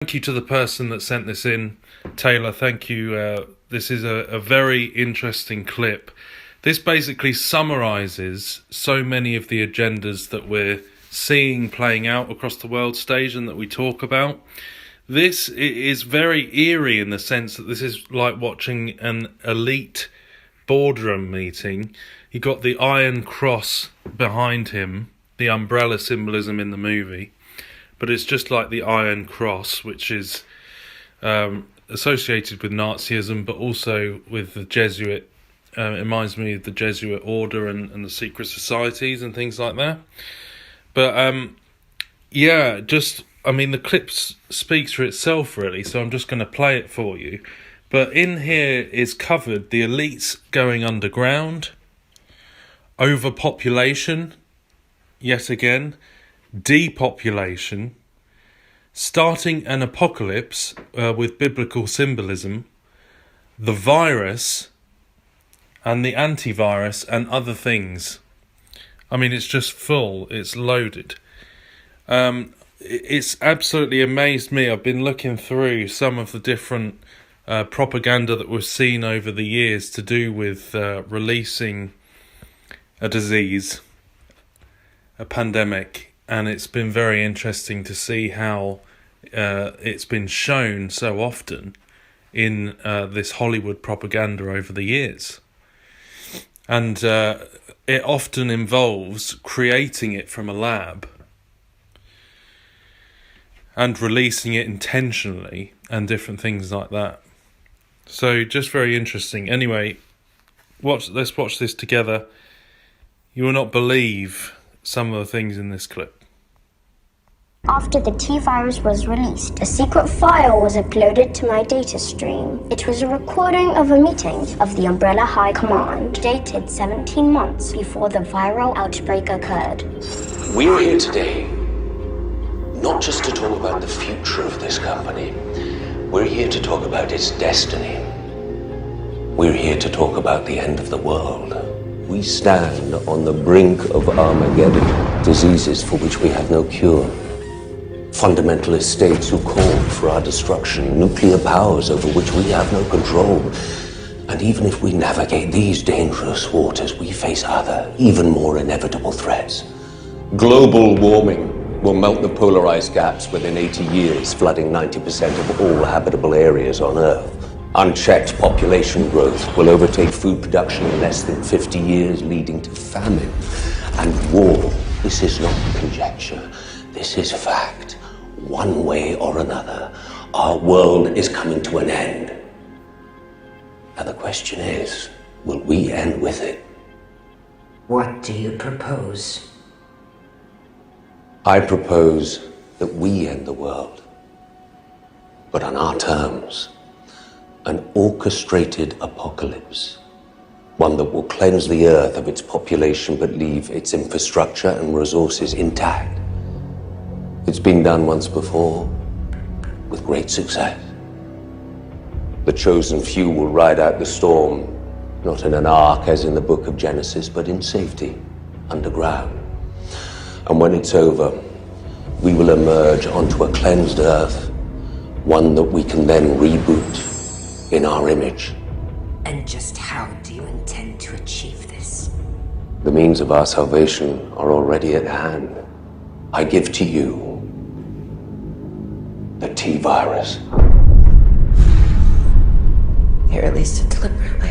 Thank you to the person that sent this in, Taylor. Thank you. This is a very interesting clip. This basically summarises so many of the agendas that we're seeing playing out across the world stage and that we talk about. This is very eerie in the sense that this is like watching an elite boardroom meeting. You got the Iron Cross behind him, the umbrella symbolism in the movie. But it's just like the Iron Cross, which is associated with Nazism, but also with the Jesuit. It reminds me of the Jesuit order and the secret societies and things like that. But the clip speaks for itself, really, so I'm just going to play it for you. But in here is covered the elites going underground, overpopulation, yet again, depopulation, starting an apocalypse with biblical symbolism, the virus, and the antivirus, and other things. I mean, it's just full, it's loaded. It's absolutely amazed me. I've been looking through some of the different propaganda that we've seen over the years to do with releasing a disease, a pandemic, and it's been very interesting to see how it's been shown so often in this Hollywood propaganda over the years. And it often involves creating it from a lab and releasing it intentionally and different things like that. So just very interesting. Anyway, let's watch this together. You will not believe some of the things in this clip. After the T-virus was released, a secret file was uploaded to my data stream. It was a recording of a meeting of the Umbrella High Command, dated 17 months before the viral outbreak occurred. We're here today, not just to talk about the future of this company. We're here to talk about its destiny. We're here to talk about the end of the world. We stand on the brink of Armageddon, diseases for which we have no cure. Fundamentalist states who call for our destruction, nuclear powers over which we have no control. And even if we navigate these dangerous waters, we face other, even more inevitable threats. Global warming will melt the polar ice caps within 80 years, flooding 90% of all habitable areas on Earth. Unchecked population growth will overtake food production in less than 50 years, leading to famine and war. This is not conjecture. This is fact. One way or another, our world is coming to an end. Now the question is, will we end with it? What do you propose? I propose that we end the world, but on our terms. An orchestrated apocalypse. One that will cleanse the earth of its population but leave its infrastructure and resources intact. It's been done once before, with great success. The chosen few will ride out the storm, not in an ark as in the book of Genesis, but in safety, underground. And when it's over, we will emerge onto a cleansed earth, one that we can then reboot in our image. And just how do you intend to achieve this? The means of our salvation are already at hand. I give to you the T-virus. You released it deliberately.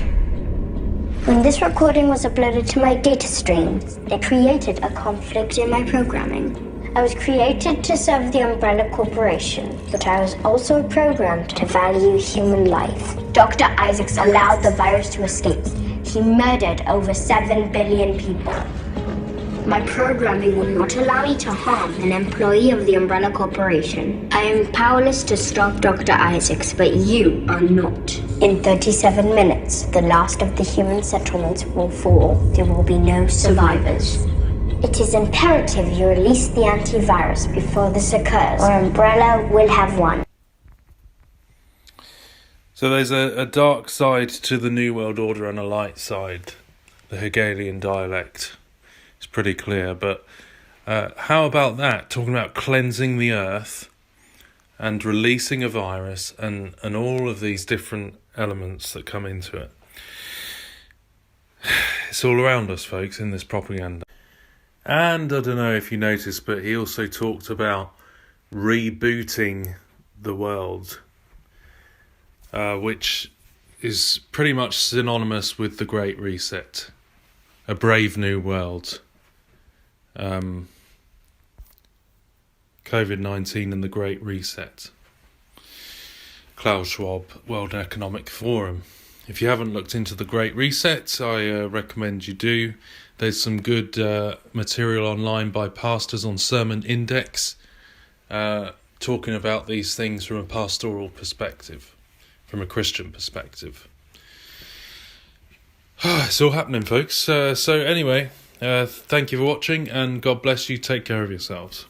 When this recording was uploaded to my data stream, it created a conflict in my programming. I was created to serve the Umbrella Corporation, but I was also programmed to value human life. Dr. Isaacs allowed the virus to escape. He murdered over 7 billion people. My programming will not allow me to harm an employee of the Umbrella Corporation. I am powerless to stop Dr. Isaacs, but you are not. In 37 minutes, the last of the human settlements will fall. There will be no survivors. It is imperative you release the antivirus before this occurs, or Umbrella will have won. So there's a dark side to the New World Order and a light side, the Hegelian dialect. It's pretty clear, but how about that? Talking about cleansing the earth and releasing a virus and all of these different elements that come into it. It's all around us, folks, in this propaganda. And I don't know if you noticed, but he also talked about rebooting the world, which is pretty much synonymous with the Great Reset, a brave new world. COVID-19 and the Great Reset. Klaus Schwab, World Economic Forum. If you haven't looked into the Great Reset, I recommend you do. There's some good material online by pastors on Sermon Index, talking about these things from a pastoral perspective, from a Christian perspective. It's all happening, folks. So anyway, thank you for watching, and God bless you. Take care of yourselves.